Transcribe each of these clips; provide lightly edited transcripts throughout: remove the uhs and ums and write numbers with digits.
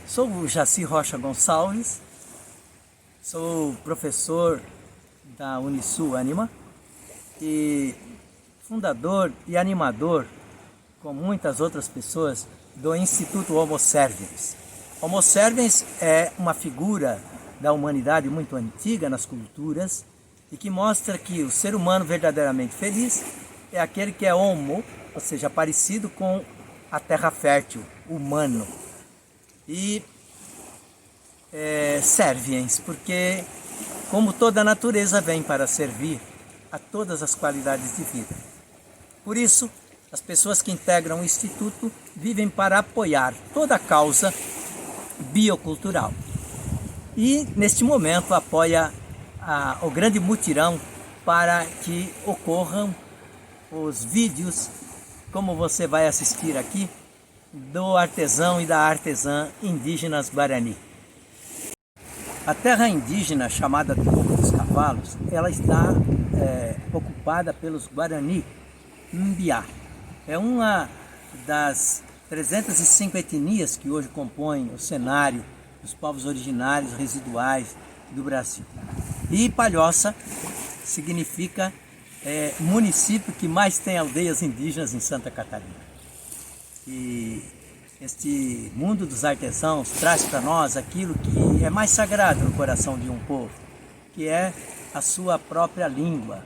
Sou o Jaci Rocha Gonçalves, sou professor da Unisul Anima e fundador e animador, com muitas outras pessoas, do Instituto Homo Sapiens. Homo Sapiens é uma figura da humanidade muito antiga nas culturas e que mostra que o ser humano verdadeiramente feliz é aquele que é homo, ou seja, parecido com a terra fértil, humano. E sapiens, porque como toda a natureza vem para servir a todas as qualidades de vida. Por isso, as pessoas que integram o Instituto vivem para apoiar toda a causa biocultural. E, neste momento, apoia o grande mutirão para que ocorram os vídeos, como você vai assistir aqui, do artesão e da artesã indígenas Guarani. A terra indígena, chamada de Boca dos Cavalos, ela está ocupada pelos Guarani Mbiá. É uma das 305 etnias que hoje compõem o cenário dos povos originários residuais do Brasil. E Palhoça significa município que mais tem aldeias indígenas em Santa Catarina. E este mundo dos artesãos traz para nós aquilo que é mais sagrado no coração de um povo, que é a sua própria língua,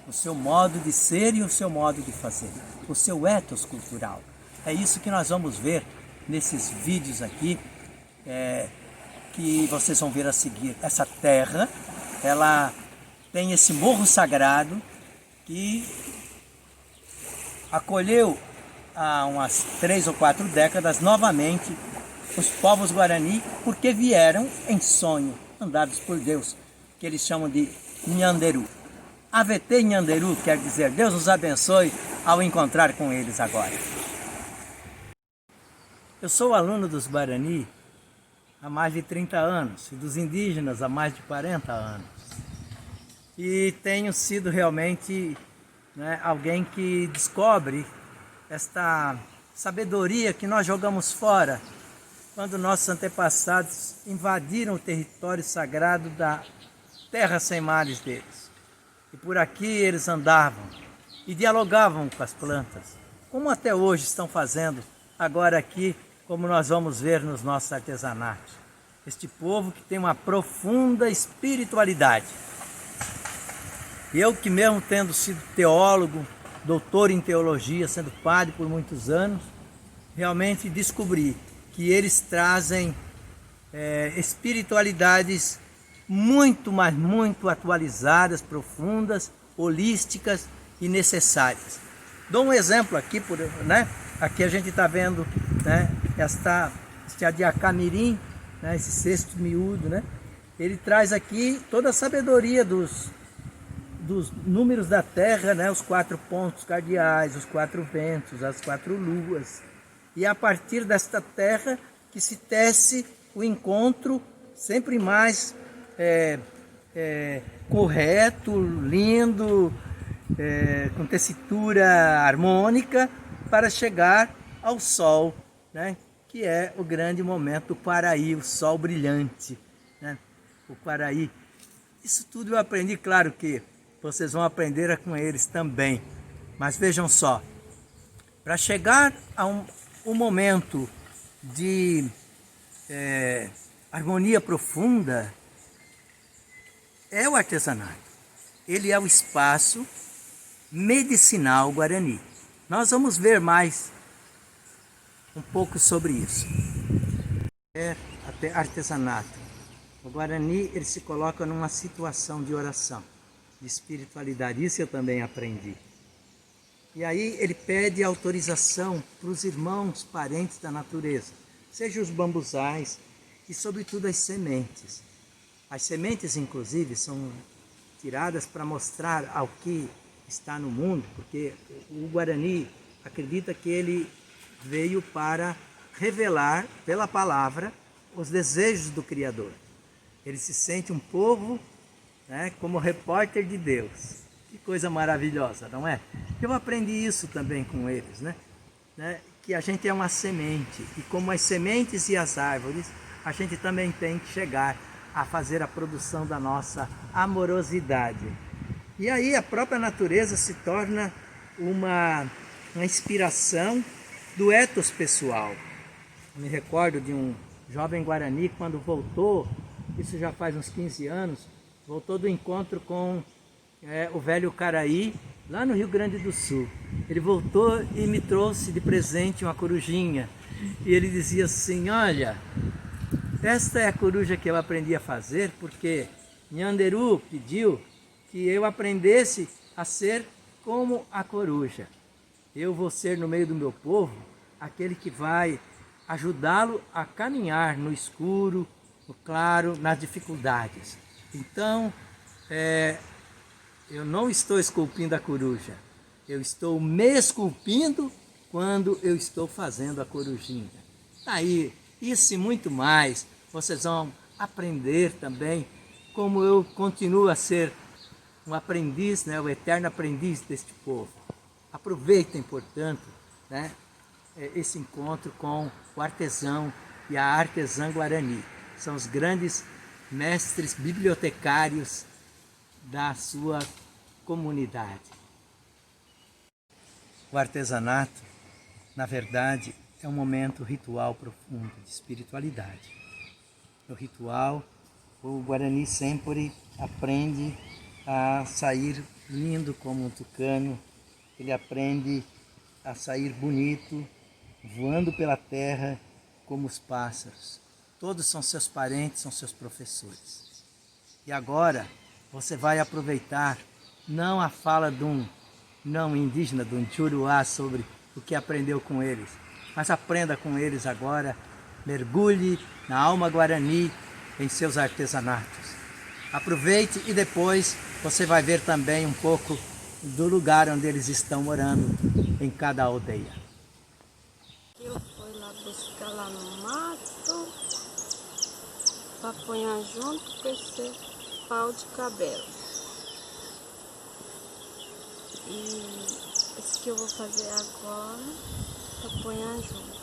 o seu modo de ser e o seu modo de fazer, o seu ethos cultural. É isso que nós vamos ver nesses vídeos aqui, que vocês vão ver a seguir. Essa terra, ela tem esse morro sagrado que acolheu há umas 3 ou 4 décadas novamente os povos Guarani, porque vieram em sonho, mandados por Deus, que eles chamam de Nhanderu. AVT Nhanderu quer dizer Deus nos abençoe ao encontrar com eles agora. Eu sou aluno dos Guarani há mais de 30 anos e dos indígenas há mais de 40 anos. E tenho sido realmente alguém que descobre esta sabedoria que nós jogamos fora quando nossos antepassados invadiram o território sagrado da terra sem mares deles. E por aqui eles andavam e dialogavam com as plantas, como até hoje estão fazendo agora aqui, como nós vamos ver nos nossos artesanatos. Este povo que tem uma profunda espiritualidade. E eu que mesmo tendo sido teólogo, doutor em teologia, sendo padre por muitos anos, realmente descobri que eles trazem espiritualidades muito, mas muito atualizadas, profundas, holísticas e necessárias. Dou um exemplo aqui, aqui a gente está vendo este adiacá-mirim, esse cesto miúdo, ele traz aqui toda a sabedoria dos números da terra, os 4 pontos cardeais, os 4 ventos, as 4 luas. E a partir desta terra que se tece o encontro sempre mais correto, lindo, com tessitura harmônica, para chegar ao sol, que é o grande momento do Quaraí, o sol brilhante, o Quaraí. Isso tudo eu aprendi, claro que vocês vão aprender com eles também. Mas vejam só, para chegar a um momento de harmonia profunda, é o artesanato. Ele é o espaço medicinal Guarani. Nós vamos ver mais um pouco sobre isso. Até artesanato. O Guarani, ele se coloca numa situação de oração, de espiritualidade. Isso eu também aprendi. E aí ele pede autorização para os irmãos, parentes da natureza, seja os bambuzais e sobretudo as sementes. As sementes, inclusive, são tiradas para mostrar ao que está no mundo, porque o Guarani acredita que ele veio para revelar pela palavra os desejos do Criador. Ele se sente um povo como repórter de Deus. Que coisa maravilhosa, não é? Eu aprendi isso também com eles, que a gente é uma semente, e como as sementes e as árvores, a gente também tem que chegar a fazer a produção da nossa amorosidade. E aí a própria natureza se torna uma inspiração do ethos pessoal. Eu me recordo de um jovem Guarani, quando voltou, isso já faz uns 15 anos, voltou do encontro com o velho Caraí, lá no Rio Grande do Sul. Ele voltou e me trouxe de presente uma corujinha. E ele dizia assim: olha, esta é a coruja que eu aprendi a fazer porque Nhanderu pediu que eu aprendesse a ser como a coruja. Eu vou ser no meio do meu povo aquele que vai ajudá-lo a caminhar no escuro, no claro, nas dificuldades. Então, eu não estou esculpindo a coruja, eu estou me esculpindo quando eu estou fazendo a corujinha. Aí, isso e muito mais, vocês vão aprender também como eu continuo a ser um aprendiz, o eterno aprendiz deste povo. Aproveitem, portanto, esse encontro com o artesão e a artesã Guarani. São os grandes mestres bibliotecários da sua comunidade. O artesanato, na verdade, é um momento ritual profundo de espiritualidade. No ritual, o Guarani sempre aprende a sair lindo como um tucano, ele aprende a sair bonito, voando pela terra como os pássaros. Todos são seus parentes, são seus professores. E agora você vai aproveitar não a fala de um não indígena, de um Juruá, sobre o que aprendeu com eles, mas aprenda com eles agora, mergulhe na alma Guarani, em seus artesanatos. Aproveite e depois você vai ver também um pouco do lugar onde eles estão morando, em cada aldeia. Eu fui lá buscar lá no mato para apanhar junto com esse pau de cabelo. E esse que eu vou fazer agora para apanhar junto.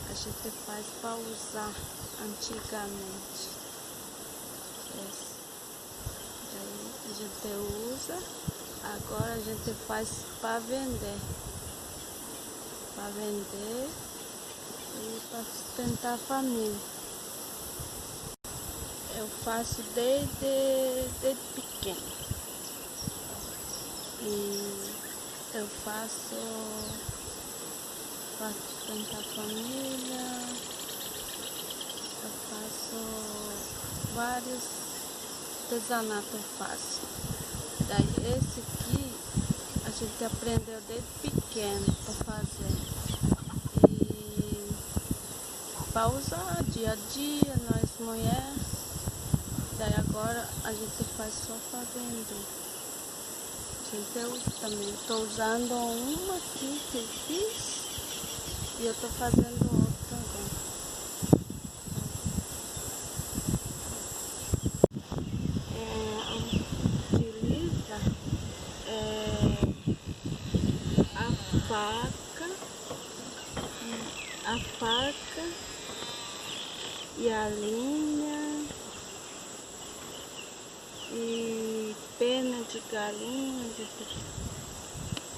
A gente faz para usar antigamente. Daí a gente usa, agora a gente faz para vender. Para vender e para sustentar a família. Eu faço desde pequeno. E eu faço para sustentar a família, eu faço vários artesanatos, eu faço. Daí esse aqui a gente aprendeu desde pequeno para fazer. E para usar dia a dia, nós mulheres. Daí agora a gente faz só para vender. A gente usa também. Estou usando uma aqui que eu fiz. E eu tô fazendo outro agora. Utiliza a faca e a linha e pena de galinha. A gente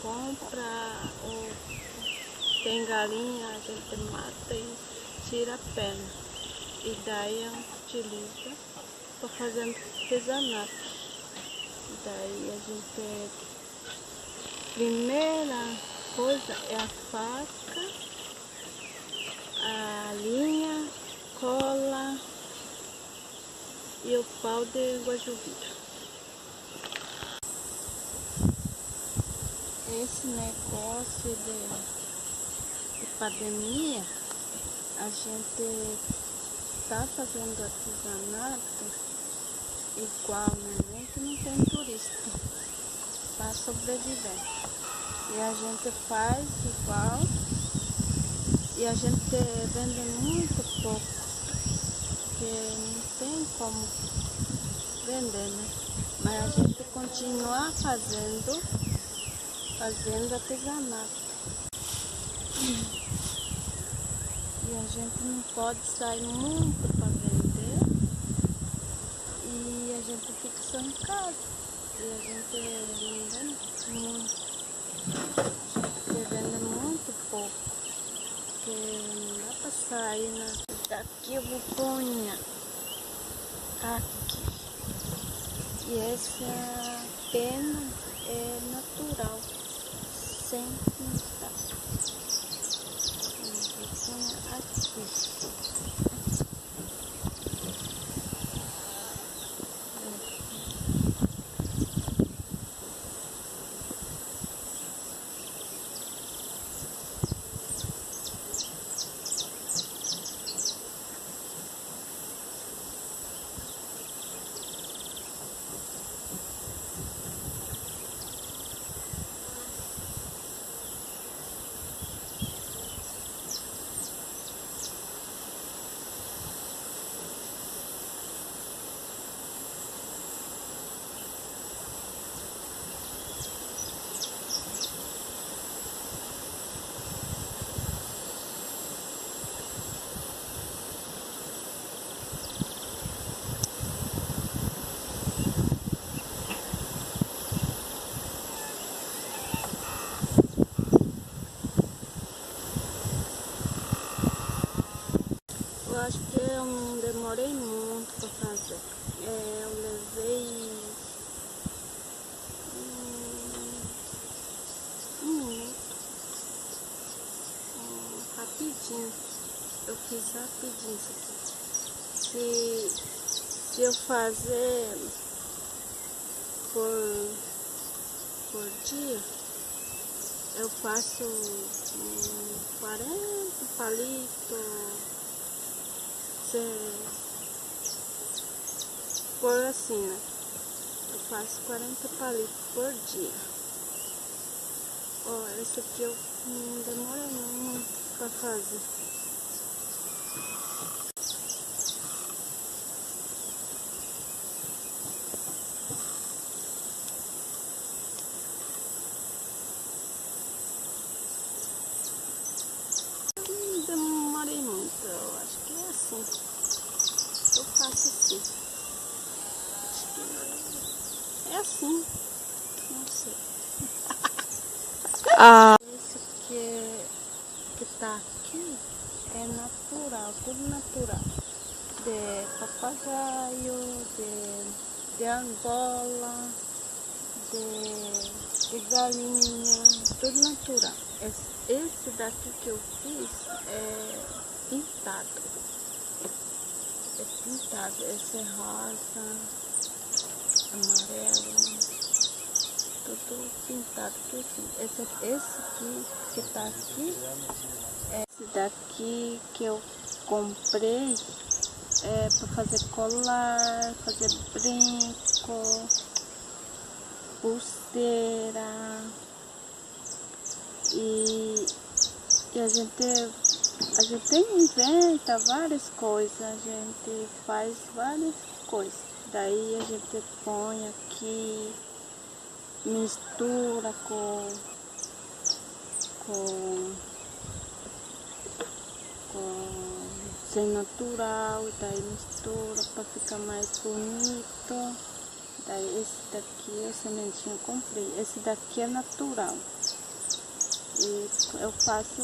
compra ou tem galinha, a gente mata e tira a pena. E daí utiliza para fazer artesanato. Daí a gente... Primeira coisa é a faca, a linha, cola e o pau de guajuvira. Esse negócio de pandemia, a gente está fazendo artesanato igualmente, não tem turista para sobreviver. E a gente faz igual e a gente vende muito pouco, porque não tem como vender, né? Mas a gente continua fazendo artesanato. E a gente não pode sair muito para vender e a gente fica só em casa. E a gente não vende muito, vende muito pouco, porque não dá para sair, né? Daqui eu vou pôr aqui. E essa pena é natural, sem pintar. Eu vou pôr aqui. Eu acho que eu não demorei muito para fazer. Eu levei um minuto, rapidinho. Eu fiz rapidinho isso aqui. Se eu fazer por dia, eu faço 40 palitos. Por assim, né? Eu faço 40 palitos por dia. Ó, esse aqui eu não demorei muito pra fazer. Não demorei muito, eu acho que é assim. Eu faço assim. Acho que é assim. Não sei. Isso que tá aqui é natural, tudo natural. De papagaio, de Angola, de galinha, tudo natural. Esse daqui que eu fiz é pintado. É pintado, esse é rosa, amarelo, tudo pintado, tudo. Esse aqui que tá aqui, esse daqui que eu comprei é para fazer colar, fazer brinco, pulseira e a gente inventa várias coisas, a gente faz várias coisas. Daí a gente põe aqui, mistura com sem natural, daí mistura para ficar mais bonito. Daí esse daqui, a sementinha eu comprei. Esse daqui é natural. E eu faço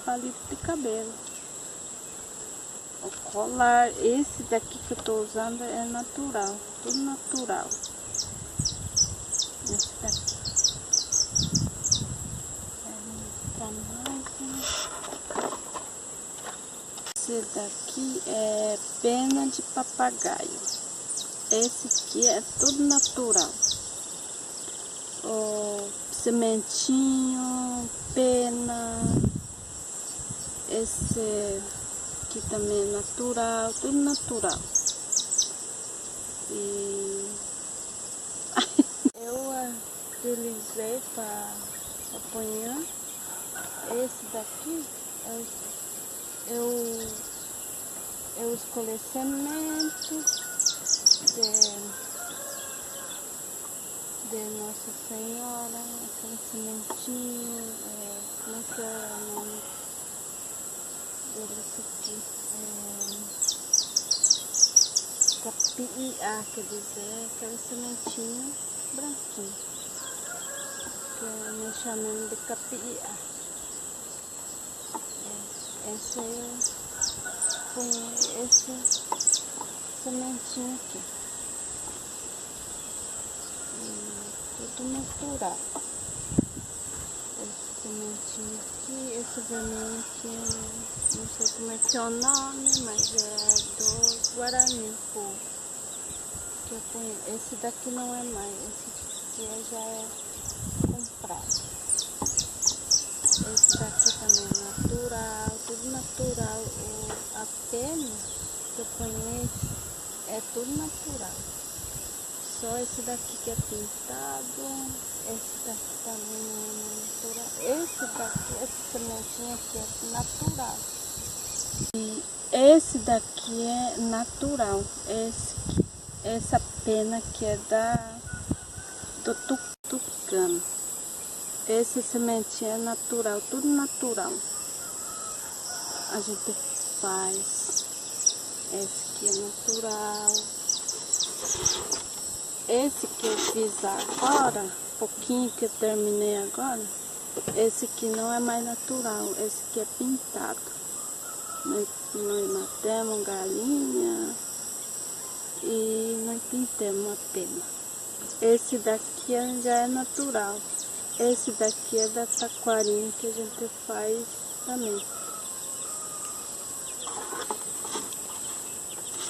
palito de cabelo. O colar, esse daqui que eu tô usando é natural, tudo natural. Esse daqui. Esse daqui é pena de papagaio. Esse aqui é tudo natural. O sementinho, pena. Esse aqui também é natural, tudo natural. E eu utilizei para apanhar. Esse daqui é eu escolhi semente de Nossa Senhora, aquele sementinho, como é que é o nome dele aqui? Capiá, quer dizer, aquele sementinho branquinho, que nós chamamos de capiá. Esse foi esse sementinho aqui. Tudo natural. Esse sementinho aqui, esse vermelho aqui, não sei como é que é o nome, mas é do Guarani puro. Que eu conheço. Esse daqui não é mais, esse daqui já é comprado. Esse daqui também é natural, tudo natural. A pena que eu conheço é tudo natural. Só esse daqui que é pintado, esse daqui também não é natural. Esse daqui, essa sementinha aqui é natural. E esse daqui é natural. Essa pena aqui é do tucano. Esse sementinho é natural, tudo natural. A gente faz. Esse aqui é natural. Esse que eu fiz agora, pouquinho que eu terminei agora, esse aqui não é mais natural, esse aqui é pintado. Nós matamos galinha e nós pintamos a pena. Esse daqui já é natural. Esse daqui é da taquarinha que a gente faz também.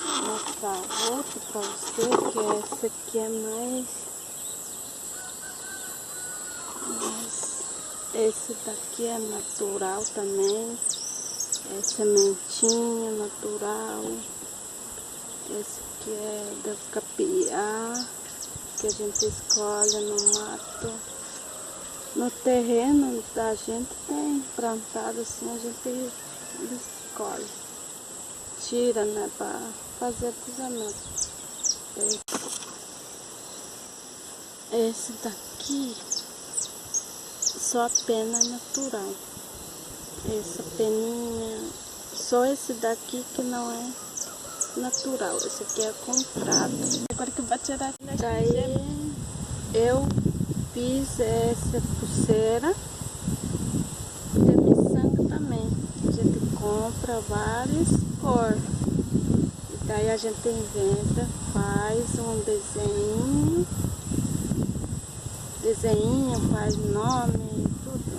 Vou mostrar outro para você, que esse aqui é mais... Esse daqui é natural também. É sementinha natural. Esse aqui é da capiá, que a gente escolhe no mato. No terreno da gente tem plantado assim, a gente escolhe. Tira, né, para fazer artesanato. Esse daqui, só a pena é natural. Essa peninha, só esse daqui que não é natural. Esse aqui é comprado. Agora que eu vou tirar aqui. Daí eu fiz essa pulseira de miçanga também. A gente compra várias cores. E daí a gente inventa, faz um desenho, faz nome, tudo.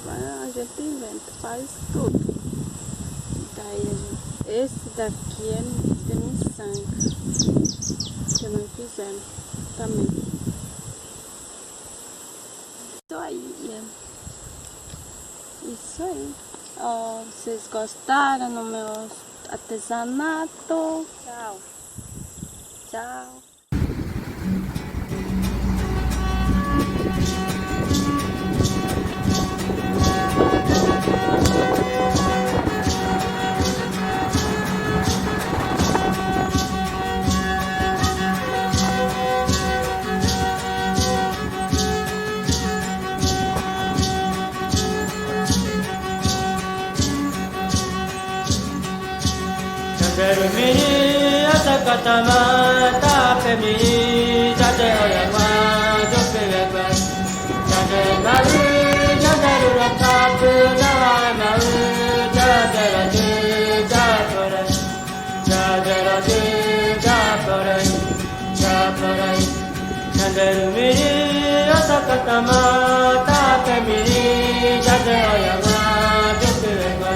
A gente inventa, faz tudo. E daí esse daqui é de miçanga, que nós fizemos também. Isso aí. Ó, vocês gostaram do meu artesanato? Tchau. Tchau. Miri asakatama tape miri jate oyama jopelekwa jate maru jate rakapu namaru jate raju japore jate miri asakatama tape miri jate oyama jopelekwa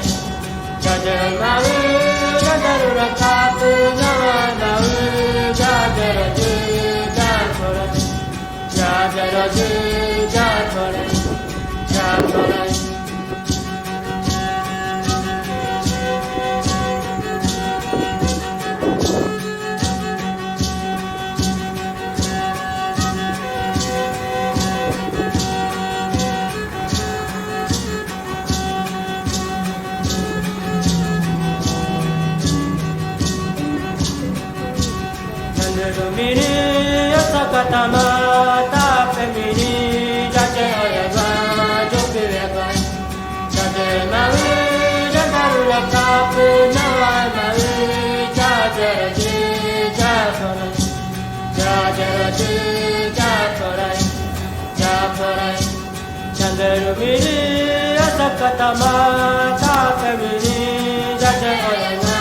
jate maru Rakapu Namaru Jajaraju Japore Jajaraju Japore Japore Miri, Sakatama, Tapemiri, Jajayaga, Jopirega, Jajamaru, Jajarula Kapu, Nawamaru, Jajaraji, Jafarai, Jajaraji, Jafarai, Jafarai, Chandaru Miri, Sakatama, Tapemiri, Jajayaga,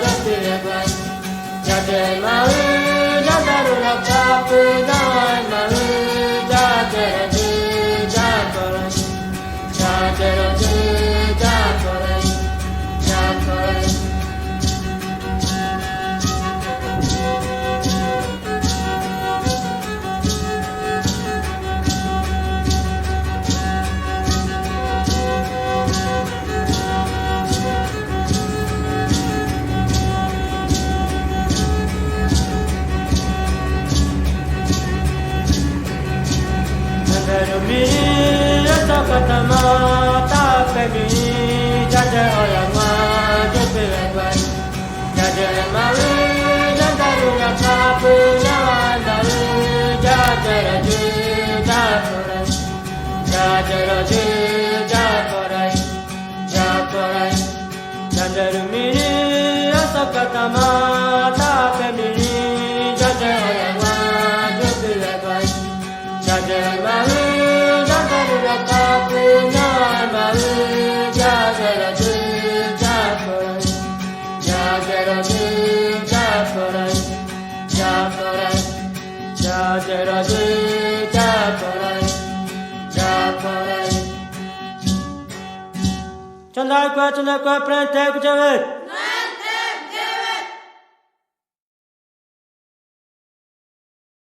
Jopirega, Jajamaru, Jajarula Kapu, Nawamaru, Jajaraji, Jafarai, Jajaraji, Jafarai, Jafarai. Miri, Sakatama, Tapemiri, Jajayama, Jopirega, Jajamaru, Jajarula Kapu, Nawamaru, Jajaraji, Jafarai, Jajaraji, Jafarai, Jafarai, Chandaru Miri, Sakatama, Tapemiri, Jajayama, Jopirega, Jajamaru, Jajarula Kapu, Nawamaru, Jajaraji, Jafarai, Jajaraji, Jafarai, Jafarai, Jajaraji, Jafarai, Jafarai. Chandai kwa prante kujavet.